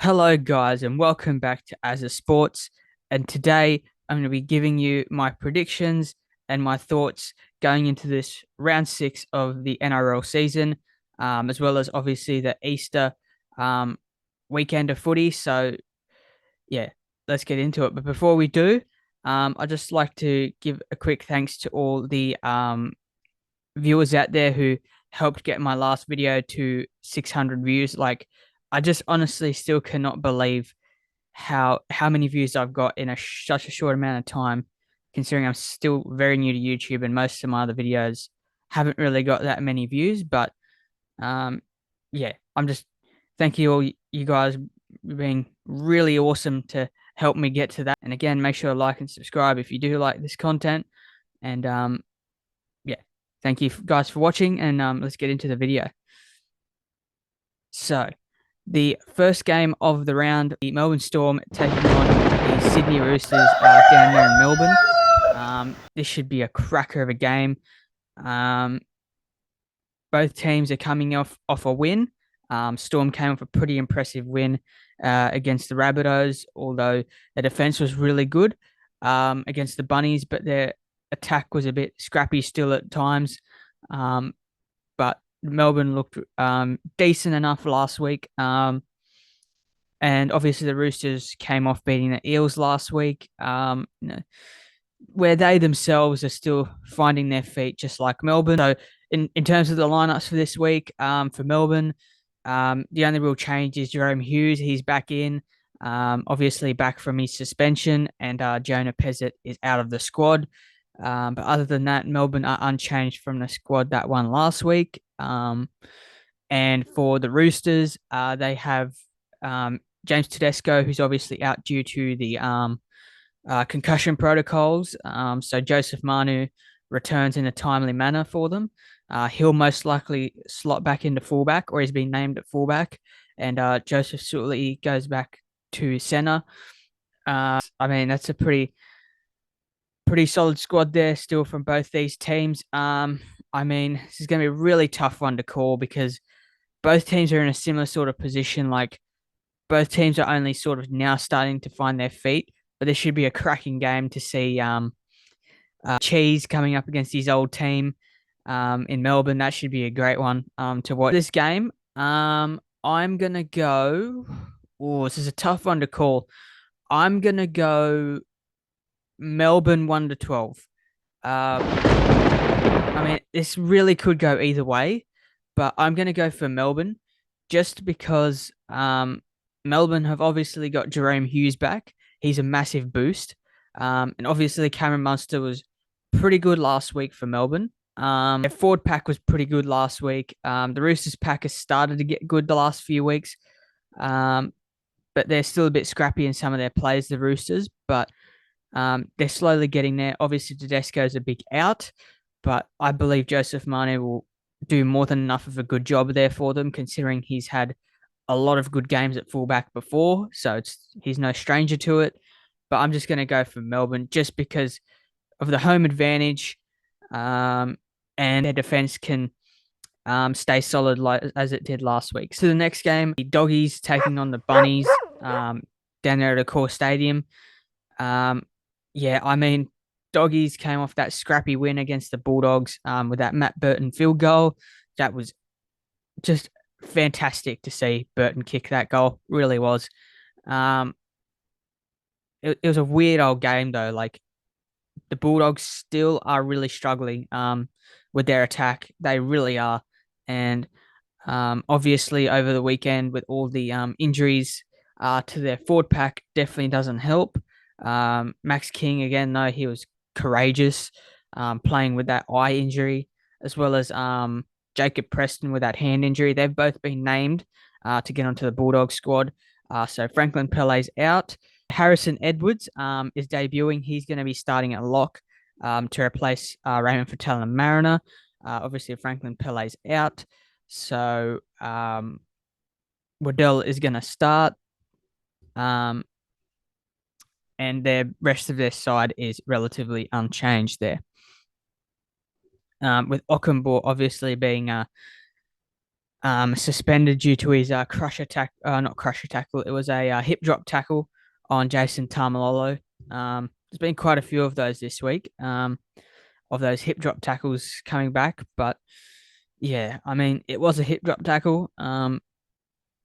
Hello, guys, and welcome back to As a Sports. And today I'm going to be giving you my predictions and my thoughts going into this round six of the NRL season, as well as obviously the Easter um, weekend of footy. So, yeah, let's get into it. But before we do, I'd just like to give a quick thanks to all the viewers out there who helped get my last video to 600 views. Like, I just honestly still cannot believe how many views I've got in such a short amount of time, considering I'm still very new to YouTube and most of my other videos haven't really got that many views. But um, yeah, I'm just thank you all you guys being really awesome to help me get to that. And again, make sure to like and subscribe if you do like this content. And yeah, thank you guys for watching. And let's get into the video. So, the first game of the round, the Melbourne Storm taking on the Sydney Roosters down there in Melbourne. This should be a cracker of a game. Um, both teams are coming off a win. Storm came off a pretty impressive win against the Rabbitohs, although their defense was really good against the Bunnies, but their attack was a bit scrappy still at times. But Melbourne looked decent enough last week. And obviously the Roosters came off beating the Eels last week, where they themselves are still finding their feet, just like Melbourne. So in terms of the lineups for this week, for Melbourne, the only real change is Jerome Hughes. He's back in, obviously back from his suspension, and Jonah Pezzett is out of the squad. But other than that, Melbourne are unchanged from the squad that won last week. And for the Roosters, they have James Tedesco, who's obviously out due to the concussion protocols. So Joseph Manu returns in a timely manner for them. He'll most likely slot back into fullback, or he's been named at fullback, and Joseph Sutley goes back to center. I mean, that's a pretty solid squad there still from both these teams. I mean, this is going to be a really tough one to call because both teams are in a similar sort of position. Like, both teams are only sort of now starting to find their feet, but this should be a cracking game to see. Cheese coming up against his old team in Melbourne. That should be a great one to watch. This game, I'm gonna go. Oh, this is a tough one to call. I'm gonna go Melbourne 1-12. I mean, this really could go either way, but I'm going to go for Melbourne just because Melbourne have obviously got Jerome Hughes back. He's a massive boost. And obviously, Cameron Munster was pretty good last week for Melbourne. Their forward pack was pretty good last week. The Roosters pack has started to get good the last few weeks, um, but they're still a bit scrappy in some of their plays, the Roosters. But they're slowly getting there. Obviously, Tedesco's a big out, but I believe Joseph Manu will do more than enough of a good job there for them, considering he's had a lot of good games at fullback before, so he's no stranger to it. But I'm just going to go for Melbourne just because of the home advantage, and their defense can stay solid as it did last week. So the next game, the Doggies taking on the Bunnies down there at Accor Stadium. Um, yeah, I mean, Doggies came off that scrappy win against the Bulldogs with that Matt Burton field goal. That was just fantastic to see Burton kick that goal. Really was. Um, it was a weird old game though. Like, the Bulldogs still are really struggling with their attack. They really are. And obviously over the weekend with all the injuries to their forward pack definitely doesn't help. Max King again, though, he was courageous playing with that eye injury, as well as Jacob Preston with that hand injury. They've both been named to get onto the Bulldog squad. So Franklin Pele's out. Harrison Edwards is debuting. He's going to be starting at lock to replace Raymond Fatala Mariner. Obviously, Franklin Pele's out. So Waddell is going to start. And the rest of their side is relatively unchanged there. With Ockenbaugh obviously being suspended due to his not crusher tackle. It was a hip drop tackle on Jason Tamalolo. There's been quite a few of those this week, of those hip drop tackles coming back. But yeah, I mean, it was a hip drop tackle. And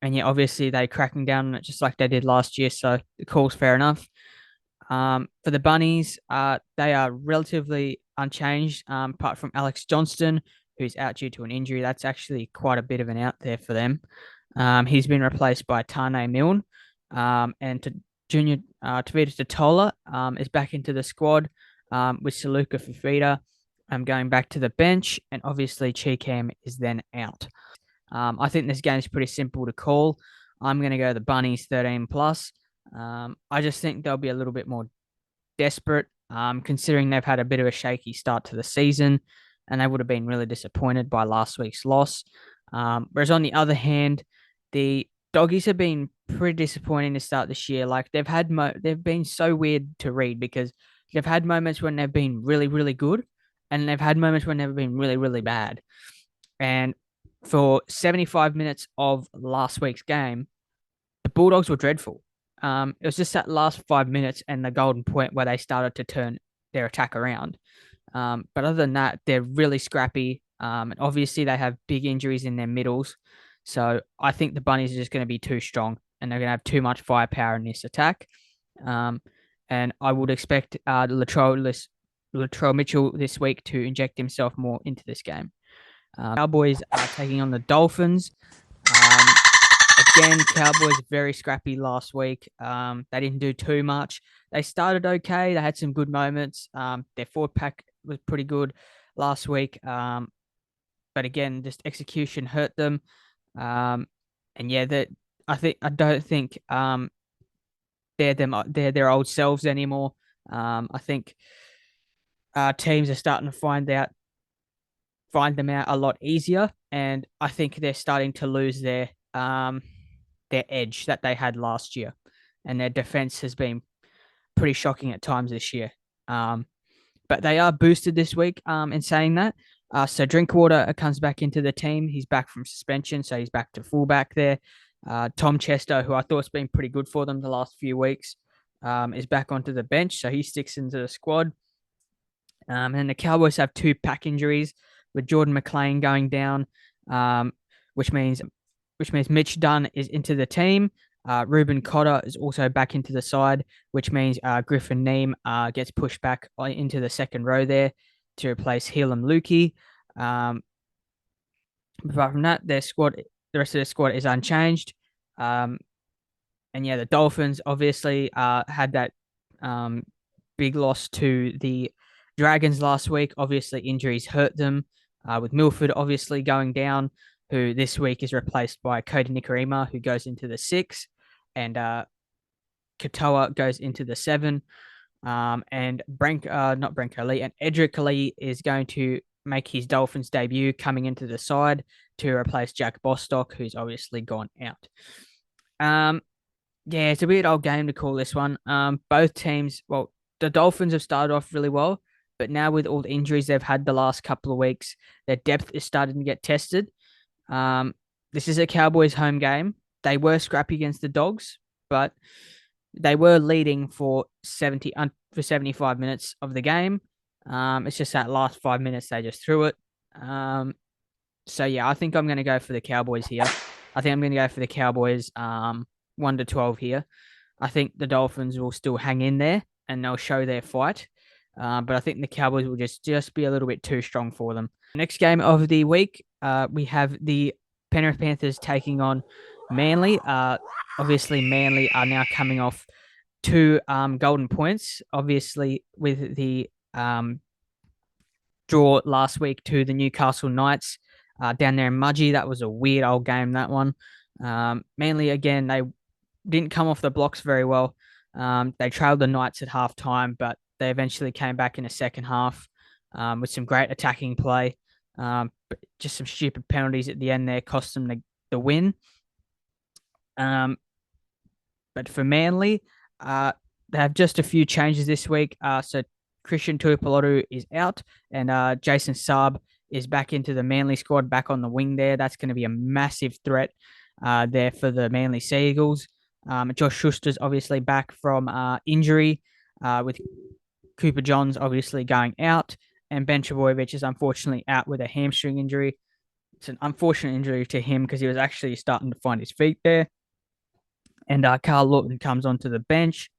yeah, obviously they cracking down on it just like they did last year. So the call's fair enough. For the Bunnies, they are relatively unchanged, apart from Alex Johnston, who's out due to an injury. That's actually quite a bit of an out there for them. He's been replaced by Tane Milne, Junior Tavita Totola is back into the squad, with Saluka Fafita going back to the bench, and obviously Cheekham is then out. I think this game is pretty simple to call. I'm going to go the Bunnies 13 plus. I just think they'll be a little bit more desperate, considering they've had a bit of a shaky start to the season, and they would have been really disappointed by last week's loss. Whereas on the other hand, the Doggies have been pretty disappointing to start this year. Like they've been so weird to read because they've had moments when they've been really really good, and they've had moments when they've been really really bad. And for 75 minutes of last week's game, the Bulldogs were dreadful. It was just that last 5 minutes and the golden point where they started to turn their attack around. But other than that, they're really scrappy. And obviously, they have big injuries in their middles. So I think the Bunnies are just going to be too strong and they're going to have too much firepower in this attack. Um, and I would expect Latrell Mitchell this week to inject himself more into this game. Cowboys are taking on the Dolphins. Again, Cowboys very scrappy last week. They didn't do too much. They started okay. They had some good moments. Their forward pack was pretty good last week. But again, just execution hurt them. And yeah, that I don't think they're their old selves anymore. I think teams are starting to find them out a lot easier, and I think they're starting to lose their edge that they had last year, and their defense has been pretty shocking at times this year. But they are boosted this week. In saying that, so Drinkwater comes back into the team. He's back from suspension, so he's back to fullback there. Tom Chester, who I thought's been pretty good for them the last few weeks, is back onto the bench, so he sticks into the squad. And the Cowboys have two pack injuries with Jordan McLean going down, which means Mitch Dunn is into the team. Ruben Cotter is also back into the side, which means Griffin Neem gets pushed back into the second row there to replace Helam Lukey. Apart from that, the rest of the squad is unchanged. And yeah, the Dolphins obviously had that big loss to the Dragons last week. Obviously, injuries hurt them, with Milford obviously going down, who this week is replaced by Cody Nikorima, who goes into the 6, and Katoa goes into the 7. And not Branko Lee, and Edric Lee is going to make his Dolphins debut coming into the side to replace Jack Bostock, who's obviously gone out. Yeah, it's a weird old game to call this one. Both teams, well, the Dolphins have started off really well, but now with all the injuries they've had the last couple of weeks, their depth is starting to get tested. This is a Cowboys home game. They were scrappy against the Dogs, but they were leading for 75 minutes of the game. It's just that last 5 minutes they just threw it. So yeah, I think I'm going to go for the Cowboys here. I think I'm going to go for the Cowboys 1-12 here. I think the Dolphins will still hang in there and they'll show their fight. But I think the Cowboys will just be a little bit too strong for them. Next game of the week, we have the Penrith Panthers taking on Manly. Obviously, Manly are now coming off two golden points. Obviously, with the draw last week to the Newcastle Knights down there in Mudgee. That was a weird old game, that one. Manly, again, they didn't come off the blocks very well. They trailed the Knights at halftime, but they eventually came back in the second half with some great attacking play. But just some stupid penalties at the end there cost them the win. But for Manly, they have just a few changes this week. So Christian Tuipulotu is out, and Jason Saab is back into the Manly squad, back on the wing there. That's going to be a massive threat there for the Manly Seagulls. Josh Schuster's obviously back from injury, with Cooper Johns obviously going out, and Ben Trbojevic is unfortunately out with a hamstring injury. It's an unfortunate injury to him because he was actually starting to find his feet there. And Carl Lawton comes onto the bench.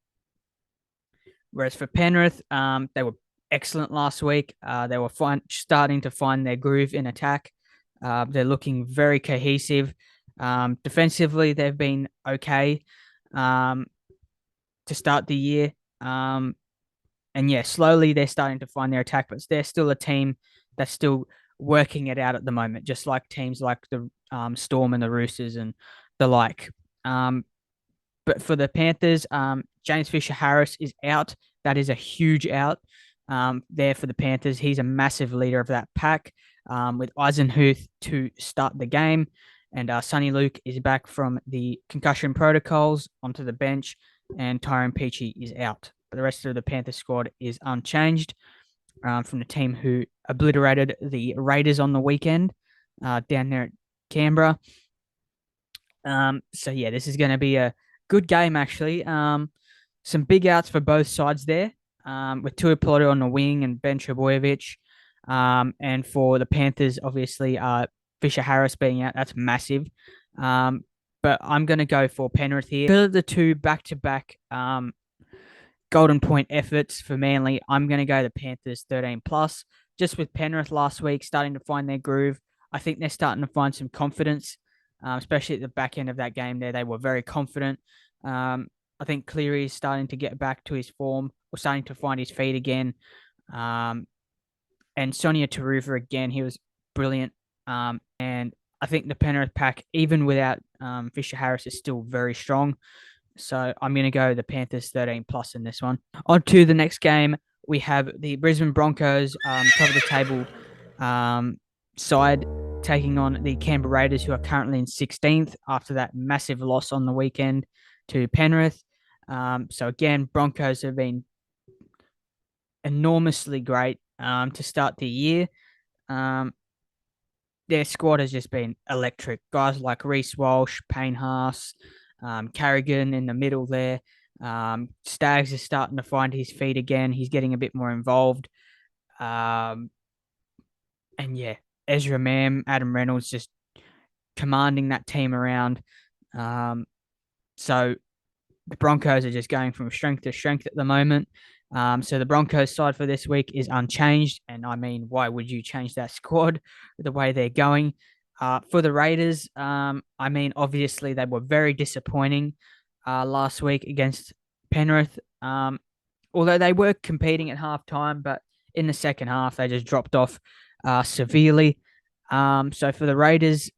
Whereas for Penrith, they were excellent last week. They were starting to find their groove in attack. They're looking very cohesive. Defensively, they've been okay to start the year. And yeah, slowly they're starting to find their attack, but they're still a team that's still working it out at the moment, just like teams like the Storm and the Roosters and the like. But for the Panthers, James Fisher Harris is out. That is a huge out there for the Panthers. He's a massive leader of that pack, with Eisenhuth to start the game. And Sonny Luke is back from the concussion protocols onto the bench, and Tyrone Peachey is out. But the rest of the Panthers squad is unchanged from the team who obliterated the Raiders on the weekend down there at Canberra. So yeah, this is going to be a good game actually. Some big outs for both sides there. With Tuipulotu on the wing and Ben Trbojevic. And for the Panthers, obviously, Fisher Harris being out, that's massive. But I'm going to go for Penrith here. Because of the two back-to-back Golden Point efforts for Manly, I'm going to go the Panthers 13 plus. Just with Penrith last week starting to find their groove, I think they're starting to find some confidence, especially at the back end of that game there. They were very confident. I think Cleary is starting to get back to his form, or starting to find his feet again. And Sonia Taruva again, he was brilliant. And I think the Penrith pack, even without Fisher Harris, is still very strong. So I'm going to go the Panthers 13 plus in this one. On to the next game, we have the Brisbane Broncos, top of the table side, taking on the Canberra Raiders, who are currently in 16th after that massive loss on the weekend to Penrith. So again, Broncos have been enormously great to start the year. Their squad has just been electric. Guys like Reece Walsh, Payne Haas, Carrigan in the middle there. Staggs is starting to find his feet again. He's getting a bit more involved. And yeah, Ezra Mam, Adam Reynolds just commanding that team around. So the Broncos are just going from strength to strength at the moment. So the Broncos side for this week is unchanged. And I mean, why would you change that squad the way they're going? For the Raiders, I mean, obviously they were very disappointing last week against Penrith. Although they were competing at halftime, but in the second half, they just dropped off severely. So for the Raiders,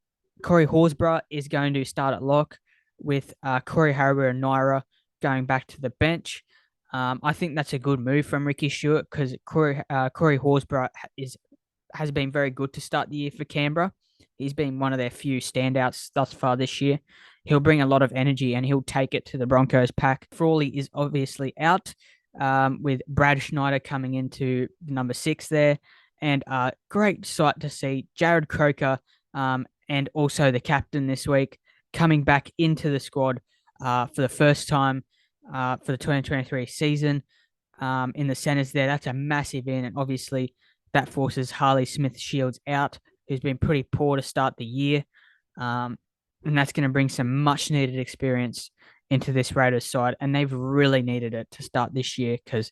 Corey Horsburgh is going to start at lock, with Corey Harbour and Naira going back to the bench. I think that's a good move from Ricky Stewart, because Corey Horsburgh has been very good to start the year for Canberra. He's been one of their few standouts thus far this year. He'll bring a lot of energy and he'll take it to the Broncos pack. Frawley is obviously out, with Brad Schneider coming into number 6 there. And great sight to see Jared Croker, and also the captain this week, coming back into the squad for the first time for the 2023 season in the centers there. That's a massive in, and obviously that forces Harley Smith-Shields out, who's been pretty poor to start the year. And that's going to bring some much-needed experience into this Raiders side, and they've really needed it to start this year, because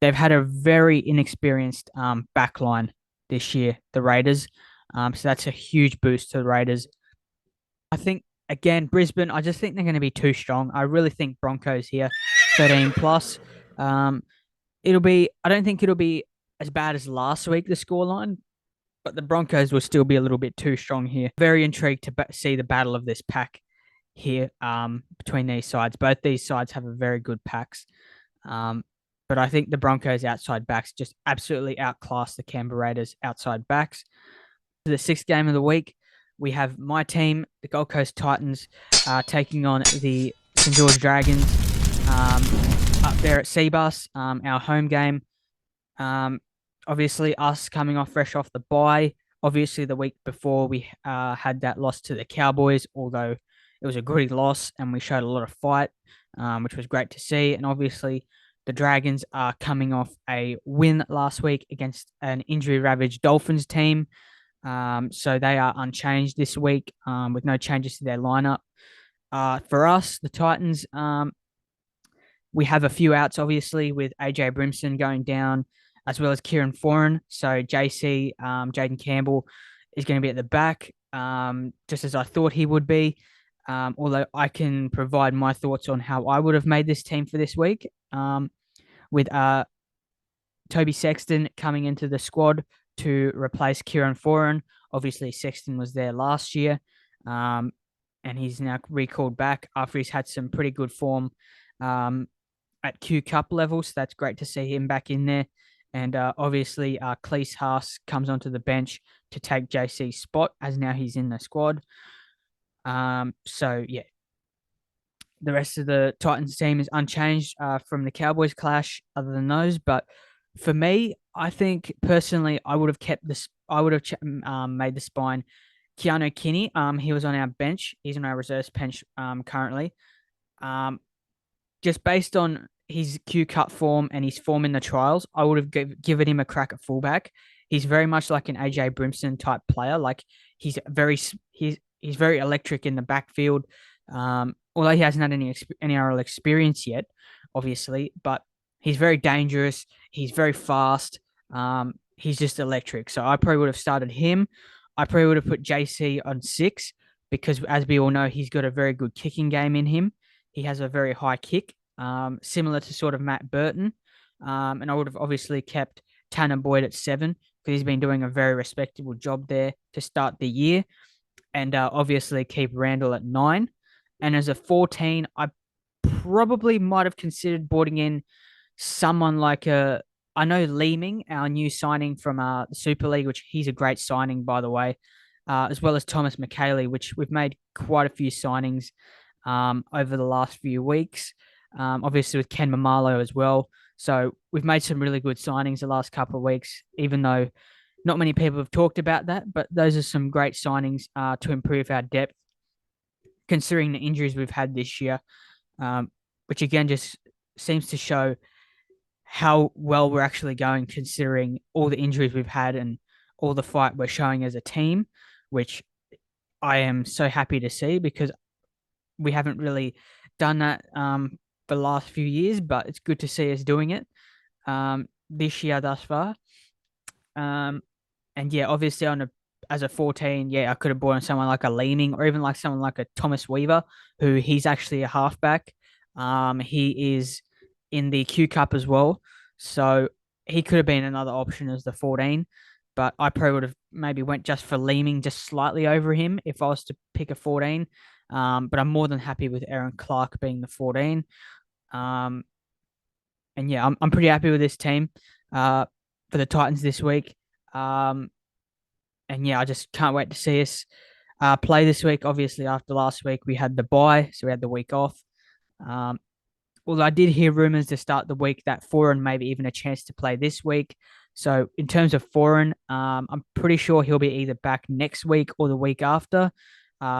they've had a very inexperienced backline this year, the Raiders. So that's a huge boost to the Raiders. I think, again, Brisbane, I just think they're going to be too strong. I really think Broncos here, 13 plus. I don't think it'll be as bad as last week, the scoreline, but the Broncos will still be a little bit too strong here. Very intrigued to see the battle of this pack here between these sides. Both these sides have a very good packs. But I think the Broncos outside backs just absolutely outclass the Canberra Raiders outside backs. For the 6th game of the week, we have my team, the Gold Coast Titans, taking on the St. George Dragons up there at Seabus, our home game. Obviously, us coming off fresh off the bye, Obviously, the week before we had that loss to the Cowboys, although it was a gritty loss and we showed a lot of fight, which was great to see. And obviously, the Dragons are coming off a win last week against an injury-ravaged Dolphins team. So they are unchanged this week with no changes to their lineup. For us, the Titans, we have a few outs, obviously, with AJ Brimson going down, as well as Kieran Foran. So JC, Jaden Campbell, is going to be at the back, just as I thought he would be. Although I can provide my thoughts on how I would have made this team for this week, with Toby Sexton coming into the squad to replace Kieran Foran. Obviously, Sexton was there last year, and he's now recalled back after he's had some pretty good form at Q Cup level. So that's great to see him back in there. And obviously, Cleese Haas comes onto the bench to take JC's spot as now he's in the squad. So yeah, the rest of the Titans team is unchanged from the Cowboys clash, other than those. But for me, I think personally, I would have kept this. I would have made the spine Keanu Kinney. He was on our bench. He's on our reserves bench currently. Um, just based on his Q Cup form and his form in the trials, I would have given him a crack at fullback. He's very much like an AJ Brimson type player. Like he's very electric in the backfield. Although he hasn't had any NRL experience yet, obviously, but he's very dangerous. He's very fast. He's just electric. So I probably would have started him. I probably would have put JC on 6 because, as we all know, he's got a very good kicking game in him. He has a very high kick, similar to sort of Matt Burton. And I would have obviously kept Tanner Boyd at 7 because he's been doing a very respectable job there to start the year. And obviously keep Randall at 9. And as a 14, I probably might have considered boarding in someone like I know Leeming, our new signing from the Super League, which he's a great signing, by the way, as well as Thomas McKaylee, which we've made quite a few signings over the last few weeks. Obviously with Ken Mamalo as well. So we've made some really good signings the last couple of weeks, even though not many people have talked about that. But those are some great signings to improve our depth, considering the injuries we've had this year, which again just seems to show how well we're actually going, considering all the injuries we've had and all the fight we're showing as a team, which I am so happy to see because we haven't really done that for the last few years, but it's good to see us doing it this year thus far. And yeah, obviously as a 14, yeah, I could have brought in someone like a Leeming or even like someone like a Thomas Weaver, who he's actually a halfback. He is in the Q Cup as well, so he could have been another option as the 14. But I probably would have maybe went just for Leeming, just slightly over him if I was to pick a 14. But I'm more than happy with Aaron Clark being the 14. And yeah, I'm pretty happy with this team for the Titans this week. And yeah, I just can't wait to see us play this week. Obviously, after last week, we had the bye, so we had the week off. Although I did hear rumors to start the week that Foran maybe even a chance to play this week. So in terms of Foran, I'm pretty sure he'll be either back next week or the week after.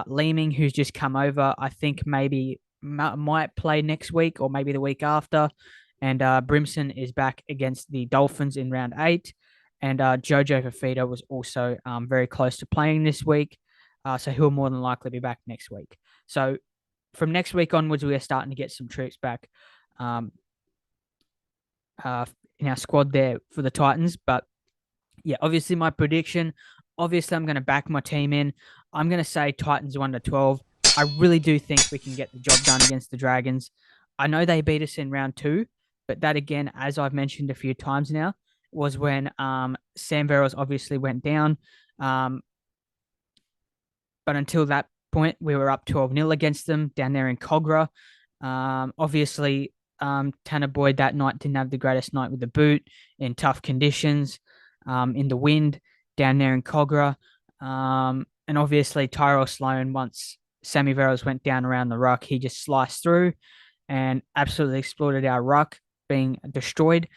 Leeming, who's just come over, I think maybe might play next week or maybe the week after. And Brimson is back against the Dolphins in round 8. And Jojo Fafita was also very close to playing this week. So he'll more than likely be back next week. So from next week onwards, we are starting to get some troops back in our squad there for the Titans. But yeah, obviously my prediction, obviously I'm going to back my team in. I'm going to say Titans 1-12. I really do think we can get the job done against the Dragons. I know they beat us in round 2, but that again, as I've mentioned a few times now, was when Sam Verrills obviously went down. But until that point, we were up 12-0 against them down there in Cogra. Obviously, Tanner Boyd that night didn't have the greatest night with the boot in tough conditions, in the wind down there in Cogra. And obviously, Tyrell Sloan, once Sammy Verrills went down around the ruck, he just sliced through and absolutely exploited our ruck being destroyed.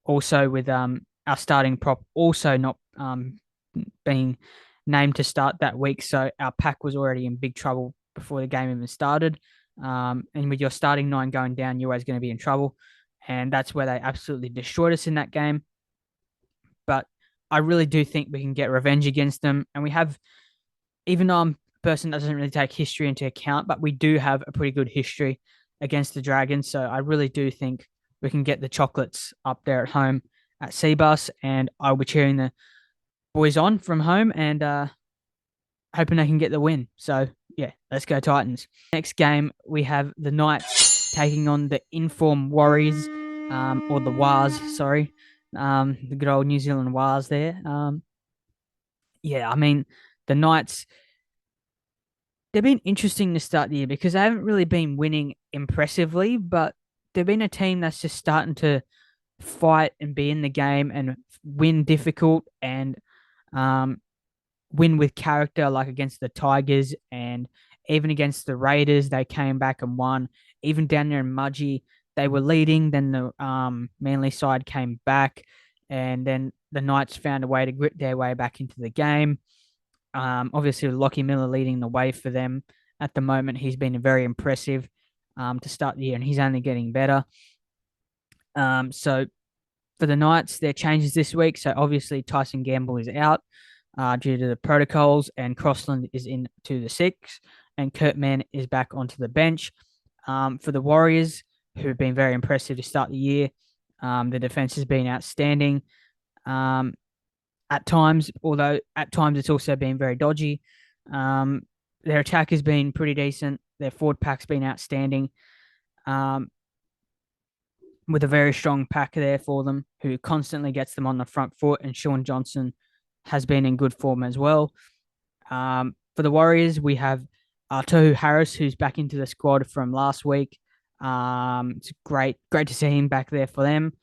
Also with our starting prop also not being named to start that week. So our pack was already in big trouble before the game even started. And with your starting nine going down, you're always going to be in trouble. And that's where they absolutely destroyed us in that game. But I really do think we can get revenge against them. And we have, even though I'm a person that doesn't really take history into account, but we do have a pretty good history against the Dragons. So I really do think we can get the chocolates up there at home at Seabus. And I'll be cheering the boys on from home and hoping they can get the win. So yeah, let's go Titans. Next game, we have the Knights taking on the Inform Warriors, or the Wars, sorry. The good old New Zealand Wars there. Yeah, I mean, the Knights, they've been interesting to start the year because they haven't really been winning impressively, but they've been a team that's just starting to fight and be in the game and win difficult and um, win with character, like against the Tigers and even against the Raiders. They came back and won. Even down there in Mudgee, they were leading. Then the Manly side came back, and then the Knights found a way to grit their way back into the game. Obviously, Lockie Miller leading the way for them at the moment. He's been very impressive to start the year, and he's only getting better. So for the Knights, there are changes this week. So obviously, Tyson Gamble is out due to the protocols, and Crossland is into the six, and Kurt Mann is back onto the bench. For the Warriors, who have been very impressive to start the year, the defense has been outstanding. At times, although at times it's also been very dodgy. Their attack has been pretty decent. Their forward pack's been outstanding, with a very strong pack there for them, who constantly gets them on the front foot. And Sean Johnson has been in good form as well. For the Warriors, we have Tohu Harris, who's back into the squad from last week. It's great to see him back there for them.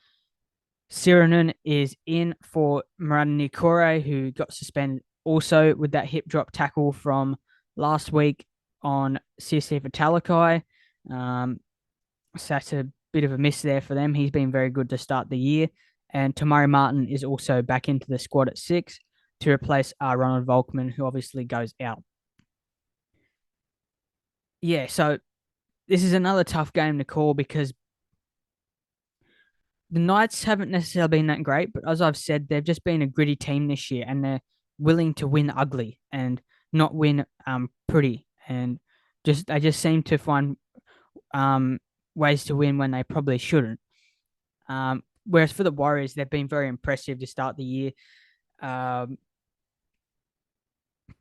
Siranen is in for Marani Nikore, who got suspended also with that hip drop tackle from last week on CC for Talakai. So that's a bit of a miss there for them. He's been very good to start the year. And Tamari Martin is also back into the squad at 6 to replace Ronald Volkman, who obviously goes out. Yeah, so this is another tough game to call because the Knights haven't necessarily been that great, but as I've said, they've just been a gritty team this year, and they're willing to win ugly and not win pretty, and they just seem to find ways to win when they probably shouldn't. Whereas for the Warriors, they've been very impressive to start the year.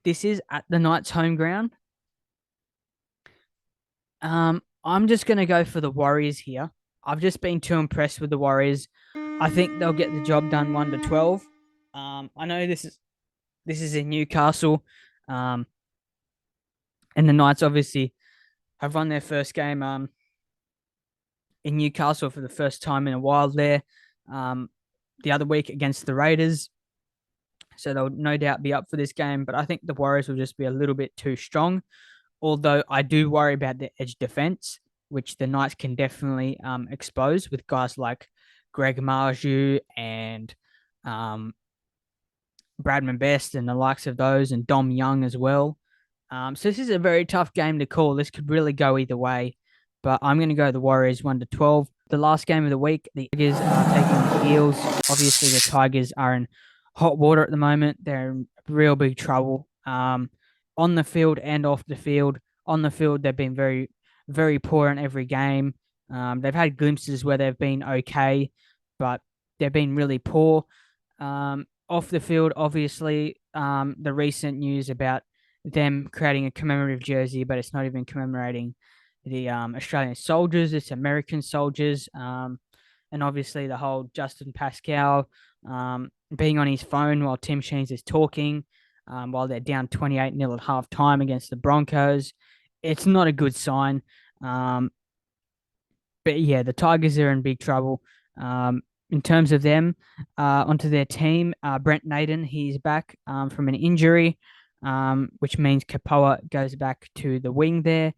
This is at the Knights' home ground. I'm just going to go for the Warriors here. I've just been too impressed with the Warriors. I think they'll get the job done 1-12. I know this is in Newcastle, and the Knights obviously have won their first game in Newcastle for the first time in a while there. The other week against the Raiders, so they'll no doubt be up for this game. But I think the Warriors will just be a little bit too strong. Although I do worry about the edge defense, which the Knights can definitely expose with guys like Greg Marju and Bradman Best and the likes of those, and Dom Young as well. So this is a very tough game to call. This could really go either way, but I'm going to go the Warriors 1-12. The last game of the week, the Tigers are taking on the Eels. Obviously, the Tigers are in hot water at the moment. They're in real big trouble. On the field and off the field. On the field, they've been very, very poor in every game. They've had glimpses where they've been okay, but they've been really poor. Off the field, obviously, the recent news about them creating a commemorative jersey, but it's not even commemorating the Australian soldiers, it's American soldiers. And obviously the whole Justin Pascal being on his phone while Tim Sheens is talking, while they're down 28-0 at half time against the Broncos. It's not a good sign. But yeah, the Tigers are in big trouble. In terms of them, onto their team, Brent Naden, he's back from an injury, which means Kapoa goes back to the wing there,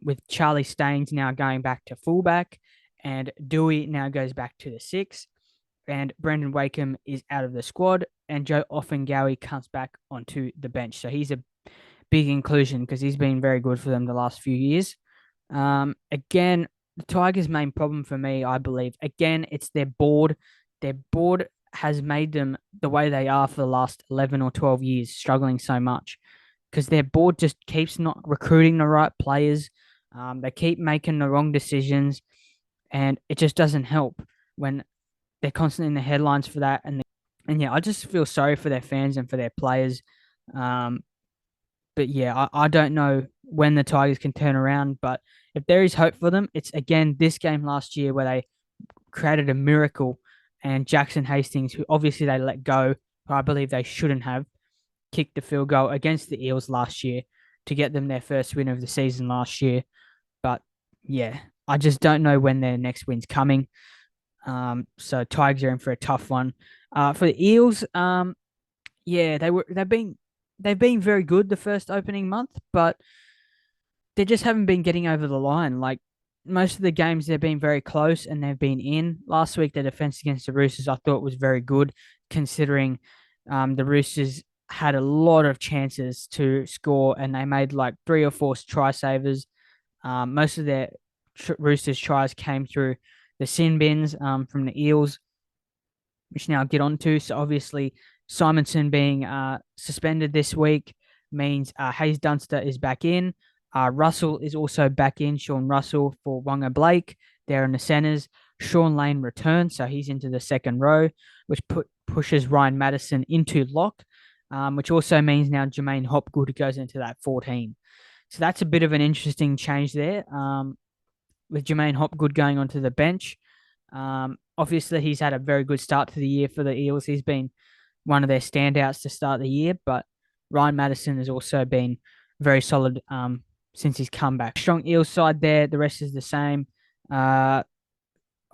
with Charlie Staines now going back to fullback, and Dewey now goes back to the 6. and Brendan Wakeham is out of the squad, and Joe Offengowie comes back onto the bench. So he's a big inclusion because he's been very good for them the last few years. Again, the Tigers' main problem for me, I believe, again, it's their board. Their board has made them the way they are for the last 11 or 12 years, struggling so much because their board just keeps not recruiting the right players. They keep making the wrong decisions, and it just doesn't help when they're constantly in the headlines for that. And yeah, I just feel sorry for their fans and for their players. Um, but yeah, I don't know when the Tigers can turn around. But if there is hope for them, it's again this game last year where they created a miracle, and Jackson Hastings, who obviously they let go, but I believe they shouldn't have, kicked the field goal against the Eels last year to get them their first win of the season last year. But yeah, I just don't know when their next win's coming. So Tigers are in for a tough one. For the Eels, yeah, they've been very good the first opening month, but they just haven't been getting over the line. Like most of the games, they've been very close and they've been in. Last week, their defense against the Roosters, I thought was very good, considering the Roosters had a lot of chances to score and they made like 3 or 4 try savers. Most of their Roosters tries came through the sin bins from the Eels, which now I'll get on to. So obviously, Simonson being suspended this week means Hayes Dunster is back in. Russell is also back in. Sean Russell for Wonga Blake. They're in the centres. Sean Lane returns, so he's into the second row, which pushes Ryan Madison into lock, which also means now Jermaine Hopgood goes into that 14. So that's a bit of an interesting change there, with Jermaine Hopgood going onto the bench. Obviously, he's had a very good start to the year for the Eels. He's been one of their standouts to start the year, but Ryan Madison has also been very solid since he's come back. Strong Eels side there. The rest is the same.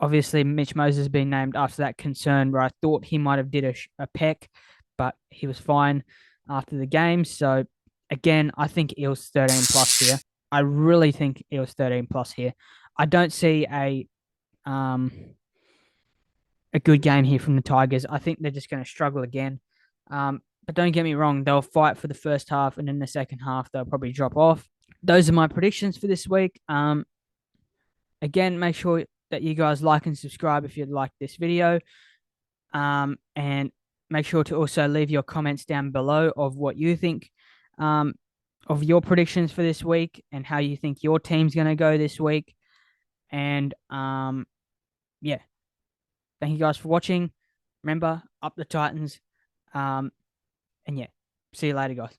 Obviously, Mitch Moses has been named after that concern where I thought he might have did a peck, but he was fine after the game. So again, I think Eels 13 plus here. I really think Eels 13 plus here. I don't see um a good game here from the Tigers. I think they're just going to struggle again. But don't get me wrong, they'll fight for the first half, and in the second half, they'll probably drop off. Those are my predictions for this week. Again, make sure that you guys like and subscribe if you'd like this video. And make sure to also leave your comments down below of what you think of your predictions for this week and how you think your team's going to go this week. And yeah, thank you guys for watching. Remember, up the Titans. And yeah, see you later, guys.